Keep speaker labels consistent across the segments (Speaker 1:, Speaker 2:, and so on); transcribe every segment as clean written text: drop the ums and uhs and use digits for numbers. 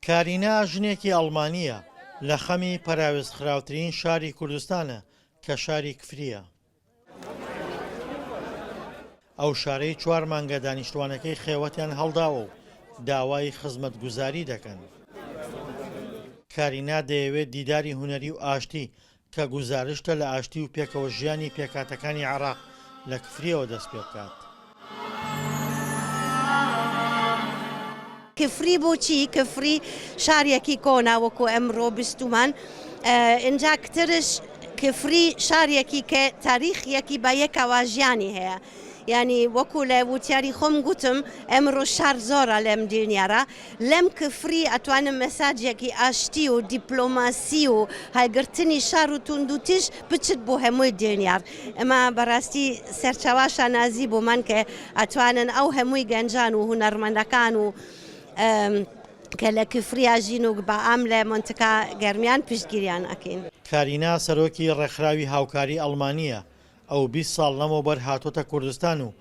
Speaker 1: کارینا ژنێکی ئەڵمانیە لە خەمی پەراوێزخراوترین شاری کوردستانە کە شاری کفریە. ئەو شارەی 4 مانگە دانیشتوانەکەی خێوەتیان هەڵداوە و داوای خزمەتگوزاری دەکەن. کارینا دەیەوێت دیداری هونەری و ئاشتی کە گوزارشتە لە ئاشتی و پێکەوە ژیانی پێکاتەکانی عێراق لە کفریەوە دەست پێ بکات.
Speaker 2: کفری بۆچی؟ کفری شارێکی کۆنا وەکو ئەمڕۆ بیستومان، اینجا کترش کفری شارێکی کە تاریخیەکی بە یەکەوە ژیانی هەیە. یعنی وەکو لە وتیاری خۆم گوتم ئەمڕۆ شار زۆرە لەم دنیاە، لەم کفری ئەتوانم مەساجێکی ئاشتی و دیپلۆماسی و هەلگرتنی شار و توندوتیش بچت بۆ هەمووی دنیار. ئەمە بەڕاستی سەرچاواشە نازی بۆمان کە ئەتوانن ئەو هەمووی گەنجان و هونەرمەندەکان و کە لە کفریا ژین و بە ئام لە منتکە گەرمیان پشتگیریان ئەکەین.
Speaker 1: کارینا سەرۆکی ڕێکخراوی هاوکاری ئەڵمانیە. ئەو 20 ساڵ لەمەوبەر هاتۆتە کوردستان و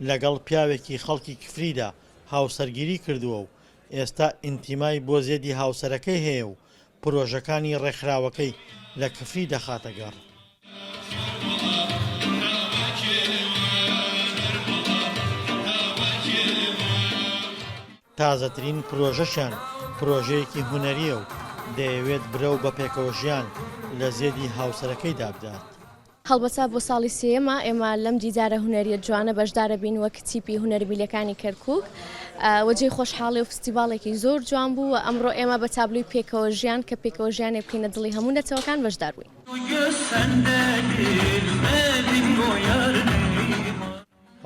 Speaker 1: لەگەڵ پیاوێکی خەڵکی کفریدا هاوسەرگیری کردووە و ئێستا ئینتیمای بۆ زێدی هاوسەرەکەی هەیە و پرۆژەکانی ڕێکخراوەکەی لە کفری دەخاتە گەڕ. تازەترین پرۆژەشان پرۆژەیەکی هونەریە و دەیەوێت برە و بە پێکەوە ژیان لە زێدی هاوسەرەکەیدا بدات.
Speaker 3: هەڵبەتە بۆ ساڵی سێمە ئێمە لەم دیدارە هونەریە جوانە بەشدارە بین وەک تیپی هونەرمیلەکانی کەرکووک. وەجێی خۆشحاڵی و فستیڤالێکی زۆر جوان بوو و ئەمڕۆ ئێمە بە تابلوی پێکەوە ژیان کە پێکەوە ژیانێ بکەینە دڵی هەموو نەتەوەکان بەشدار بووین.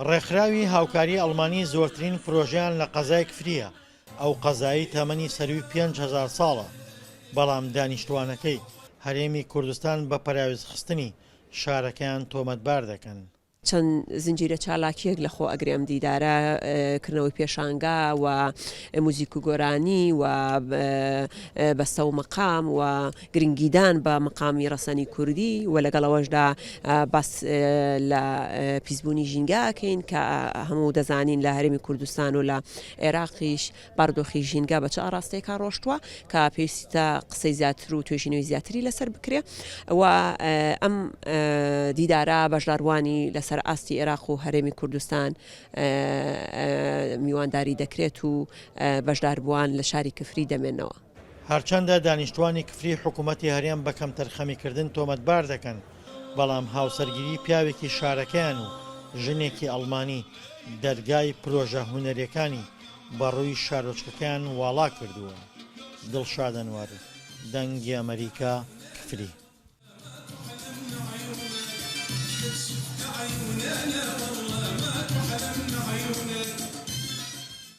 Speaker 1: ڕێکخراوی هاوکاری ئەڵمانی زۆرترین پرۆژیان لە قەزای کفریە. ئەو قەزایی تەمەنی سەروی 5,000 ساڵە، بەڵام دانیشتوانەکەی هەرێمی کوردستان بە پەراوێزخستنی شارەکەیان تۆمەتبار دەکەن.
Speaker 4: چەند زنجیرە چالاکیەک لە خۆ ئەگرێم دیدارە کردنەوەی پێشانگا و موزیک و گۆرانی و بەستە و مەقام و گرنگیدان بە مەقامی ڕەسەنی کوردی و لەگەڵەوەشدا باس لە پیسبوونی ژینگاکەین کە هەموو دەزانین لە هەرێمی کوردستان و لە عێراقیش بەردۆخی ژینگا بە چ ئاراستەیەکا ڕۆشتووە کە پێویستە قسەی زیاتر و توێژینەوەی زیاتری لەسەر بکرێ و ئەم دیدارە بەشداروانی لەسەر ئاستی عێراق و هەرێمی کوردستان میوانداری دەکرێت و بەشداربووان لە شاری کفری دەمێنەوە.
Speaker 1: هەرچەندە دانیشتوانی کفری حکوومەتی هەرێم بە کەم تەرخەمیکردن تۆمەتبار دەکەن، بەڵام هاوسەرگیری پیاوێکی شارەکەیان و ژنێکی ئەڵمانی دەرگای پرۆژە هونەریەکانی بەڕووی شارۆچکەکەیان واڵا کردووە. دڵشاد ئەنوار، دەنگی ئەمریکا، کفری.